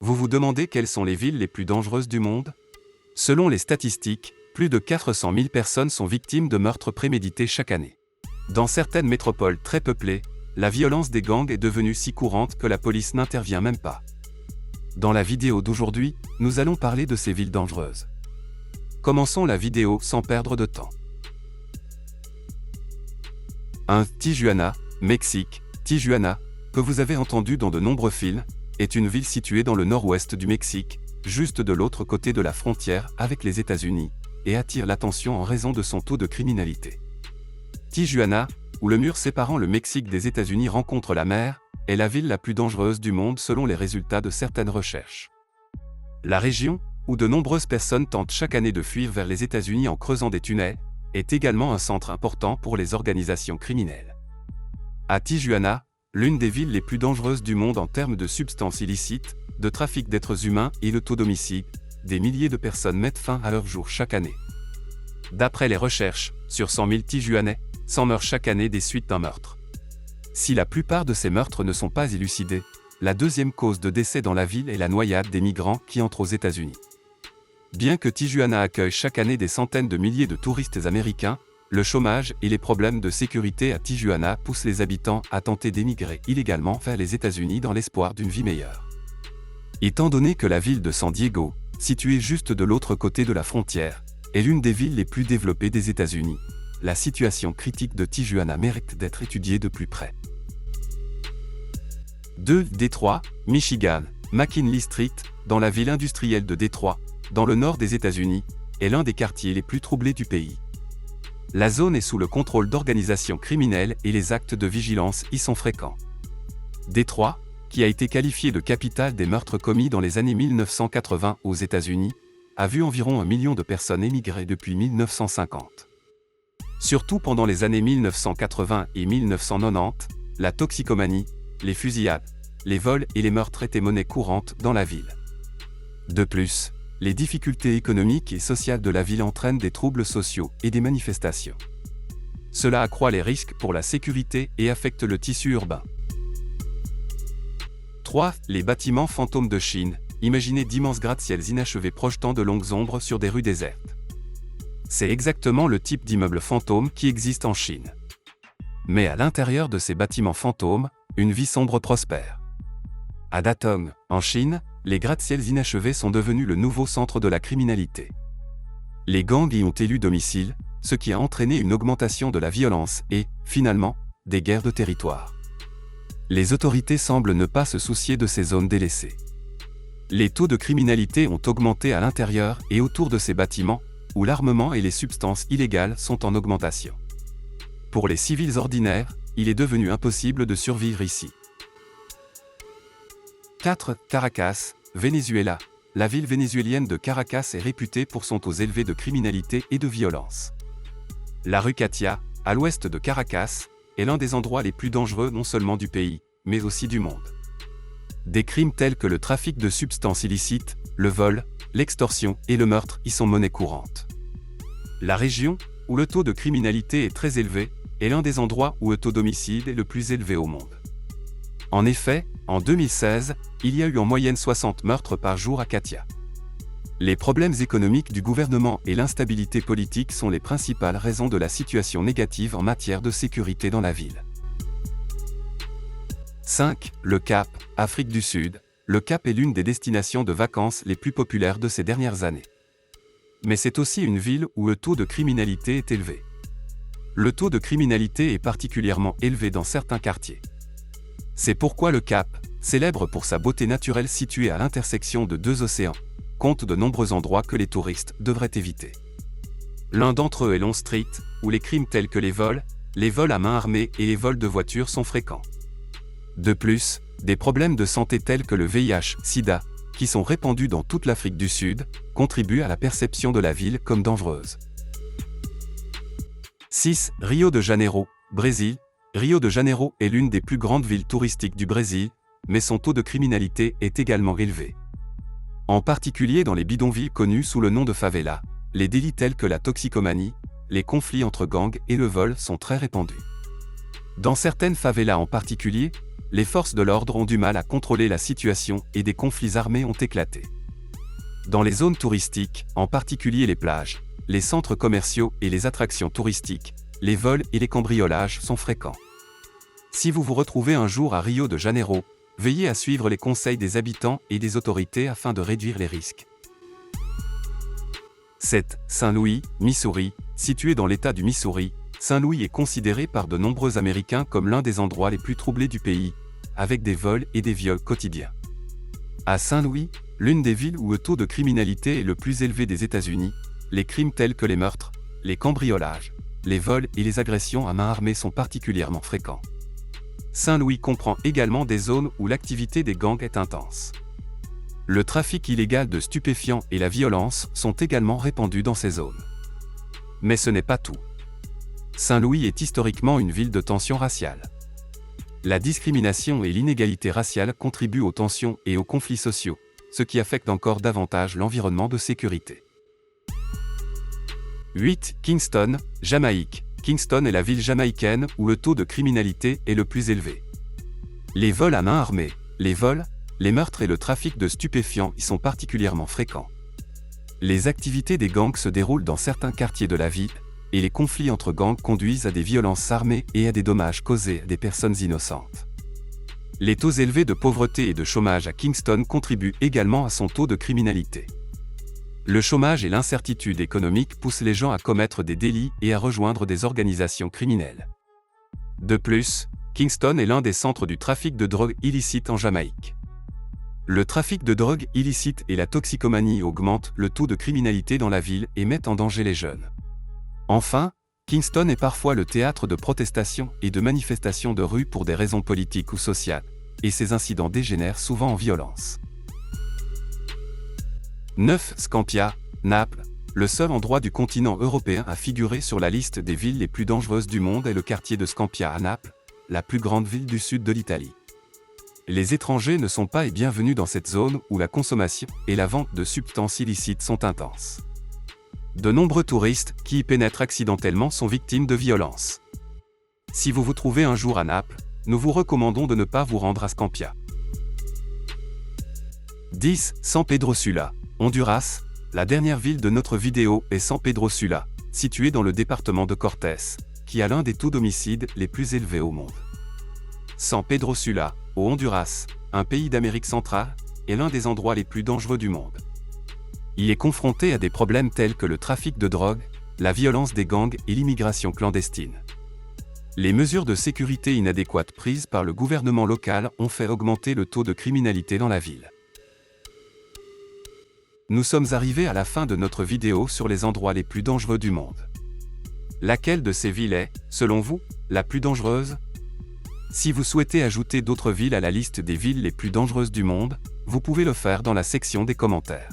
Vous vous demandez quelles sont les villes les plus dangereuses du monde? Selon les statistiques, plus de 400 000 personnes sont victimes de meurtres prémédités chaque année. Dans certaines métropoles très peuplées, la violence des gangs est devenue si courante que la police n'intervient même pas. Dans la vidéo d'aujourd'hui, nous allons parler de ces villes dangereuses. Commençons la vidéo sans perdre de temps. 1. Tijuana, Mexique. Tijuana, que vous avez entendu dans de nombreux films, est une ville située dans le nord-ouest du Mexique, juste de l'autre côté de la frontière avec les États-Unis, et attire l'attention en raison de son taux de criminalité. Tijuana, où le mur séparant le Mexique des États-Unis rencontre la mer, est la ville la plus dangereuse du monde selon les résultats de certaines recherches. La région, où de nombreuses personnes tentent chaque année de fuir vers les États-Unis en creusant des tunnels, est également un centre important pour les organisations criminelles. À Tijuana, l'une des villes les plus dangereuses du monde en termes de substances illicites, de trafic d'êtres humains et le taux d'homicide, des milliers de personnes mettent fin à leur jour chaque année. D'après les recherches, sur 100 000 Tijuanais, 100 meurent chaque année des suites d'un meurtre. Si la plupart de ces meurtres ne sont pas élucidés, la deuxième cause de décès dans la ville est la noyade des migrants qui entrent aux États-Unis. Bien que Tijuana accueille chaque année des centaines de milliers de touristes américains, le chômage et les problèmes de sécurité à Tijuana poussent les habitants à tenter d'émigrer illégalement vers les États-Unis dans l'espoir d'une vie meilleure. Étant donné que la ville de San Diego, située juste de l'autre côté de la frontière, est l'une des villes les plus développées des États-Unis, la situation critique de Tijuana mérite d'être étudiée de plus près. 2. Détroit, Michigan. McKinley Street, dans la ville industrielle de Détroit, dans le nord des États-Unis, est l'un des quartiers les plus troublés du pays. La zone est sous le contrôle d'organisations criminelles et les actes de vigilance y sont fréquents. Détroit, qui a été qualifié de capitale des meurtres commis dans les années 1980 aux États-Unis, a vu environ 1 million de personnes émigrer depuis 1950. Surtout pendant les années 1980 et 1990, la toxicomanie, les fusillades, les vols et les meurtres étaient monnaie courante dans la ville. De plus, les difficultés économiques et sociales de la ville entraînent des troubles sociaux et des manifestations. Cela accroît les risques pour la sécurité et affecte le tissu urbain. 3. Les bâtiments fantômes de Chine. Imaginez d'immenses gratte-ciels inachevés projetant de longues ombres sur des rues désertes. C'est exactement le type d'immeuble fantôme qui existe en Chine. Mais à l'intérieur de ces bâtiments fantômes, une vie sombre prospère. À Datong, en Chine, les gratte-ciels inachevés sont devenus le nouveau centre de la criminalité. Les gangs y ont élu domicile, ce qui a entraîné une augmentation de la violence et, finalement, des guerres de territoire. Les autorités semblent ne pas se soucier de ces zones délaissées. Les taux de criminalité ont augmenté à l'intérieur et autour de ces bâtiments, où l'armement et les substances illégales sont en augmentation. Pour les civils ordinaires, il est devenu impossible de survivre ici. 4. Caracas, Venezuela. La ville vénézuélienne de Caracas est réputée pour son taux élevé de criminalité et de violence. La rue Katia, à l'ouest de Caracas, est l'un des endroits les plus dangereux non seulement du pays, mais aussi du monde. Des crimes tels que le trafic de substances illicites, le vol, l'extorsion et le meurtre y sont monnaie courante. La région, où le taux de criminalité est très élevé, est l'un des endroits où le taux d'homicide est le plus élevé au monde. En effet, en 2016, il y a eu en moyenne 60 meurtres par jour à Katia. Les problèmes économiques du gouvernement et l'instabilité politique sont les principales raisons de la situation négative en matière de sécurité dans la ville. 5. Le Cap, Afrique du Sud. Le Cap est l'une des destinations de vacances les plus populaires de ces dernières années. Mais c'est aussi une ville où le taux de criminalité est élevé. Le taux de criminalité est particulièrement élevé dans certains quartiers. C'est pourquoi le Cap, célèbre pour sa beauté naturelle située à l'intersection de deux océans, compte de nombreux endroits que les touristes devraient éviter. L'un d'entre eux est Long Street, où les crimes tels que les vols à main armée et les vols de voitures sont fréquents. De plus, des problèmes de santé tels que le VIH/SIDA, qui sont répandus dans toute l'Afrique du Sud, contribuent à la perception de la ville comme dangereuse. 6. Rio de Janeiro, Brésil. Rio de Janeiro est l'une des plus grandes villes touristiques du Brésil, mais son taux de criminalité est également élevé. En particulier dans les bidonvilles connus sous le nom de favela, les délits tels que la toxicomanie, les conflits entre gangs et le vol sont très répandus. Dans certaines favelas en particulier, les forces de l'ordre ont du mal à contrôler la situation et des conflits armés ont éclaté. Dans les zones touristiques, en particulier les plages, les centres commerciaux et les attractions touristiques, les vols et les cambriolages sont fréquents. Si vous vous retrouvez un jour à Rio de Janeiro, veillez à suivre les conseils des habitants et des autorités afin de réduire les risques. 7. Saint-Louis, Missouri. Situé dans l'État du Missouri, Saint-Louis est considéré par de nombreux Américains comme l'un des endroits les plus troublés du pays, avec des vols et des viols quotidiens. À Saint-Louis, l'une des villes où le taux de criminalité est le plus élevé des États-Unis, les crimes tels que les meurtres, les cambriolages, les vols et les agressions à main armée sont particulièrement fréquents. Saint-Louis comprend également des zones où l'activité des gangs est intense. Le trafic illégal de stupéfiants et la violence sont également répandus dans ces zones. Mais ce n'est pas tout. Saint-Louis est historiquement une ville de tension raciale. La discrimination et l'inégalité raciale contribuent aux tensions et aux conflits sociaux, ce qui affecte encore davantage l'environnement de sécurité. 8. Kingston, Jamaïque. Kingston est la ville jamaïcaine où le taux de criminalité est le plus élevé. Les vols à main armée, les vols, les meurtres et le trafic de stupéfiants y sont particulièrement fréquents. Les activités des gangs se déroulent dans certains quartiers de la ville, et les conflits entre gangs conduisent à des violences armées et à des dommages causés à des personnes innocentes. Les taux élevés de pauvreté et de chômage à Kingston contribuent également à son taux de criminalité. Le chômage et l'incertitude économique poussent les gens à commettre des délits et à rejoindre des organisations criminelles. De plus, Kingston est l'un des centres du trafic de drogue illicite en Jamaïque. Le trafic de drogue illicite et la toxicomanie augmentent le taux de criminalité dans la ville et mettent en danger les jeunes. Enfin, Kingston est parfois le théâtre de protestations et de manifestations de rue pour des raisons politiques ou sociales, et ces incidents dégénèrent souvent en violence. 9. Scampia, Naples. Le seul endroit du continent européen à figurer sur la liste des villes les plus dangereuses du monde est le quartier de Scampia à Naples, la plus grande ville du sud de l'Italie. Les étrangers ne sont pas les bienvenus dans cette zone où la consommation et la vente de substances illicites sont intenses. De nombreux touristes qui y pénètrent accidentellement sont victimes de violences. Si vous vous trouvez un jour à Naples, nous vous recommandons de ne pas vous rendre à Scampia. 10. San Pedro Sula, Honduras. La dernière ville de notre vidéo est San Pedro Sula, située dans le département de Cortés, qui a l'un des taux d'homicide les plus élevés au monde. San Pedro Sula, au Honduras, un pays d'Amérique centrale, est l'un des endroits les plus dangereux du monde. Il est confronté à des problèmes tels que le trafic de drogue, la violence des gangs et l'immigration clandestine. Les mesures de sécurité inadéquates prises par le gouvernement local ont fait augmenter le taux de criminalité dans la ville. Nous sommes arrivés à la fin de notre vidéo sur les endroits les plus dangereux du monde. Laquelle de ces villes est, selon vous, la plus dangereuse ? Si vous souhaitez ajouter d'autres villes à la liste des villes les plus dangereuses du monde, vous pouvez le faire dans la section des commentaires.